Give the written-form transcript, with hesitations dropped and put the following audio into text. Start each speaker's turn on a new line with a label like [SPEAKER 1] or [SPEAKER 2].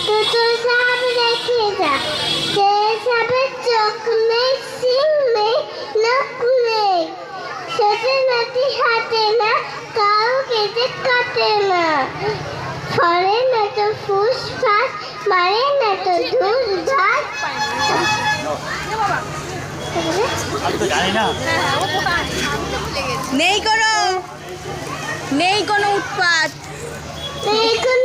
[SPEAKER 1] দুটো সাপ রেখে যা, সে সাপের চোখ নেই, সিং নেই, নখ নেই, ছোটো নাতি হাতে না, কাউ কেটে কাটে না, ফলে না তো ফুসফাস, মারে না তো ধুস ধাস।
[SPEAKER 2] নেই কোনো উৎপাত,
[SPEAKER 1] নেই কোনো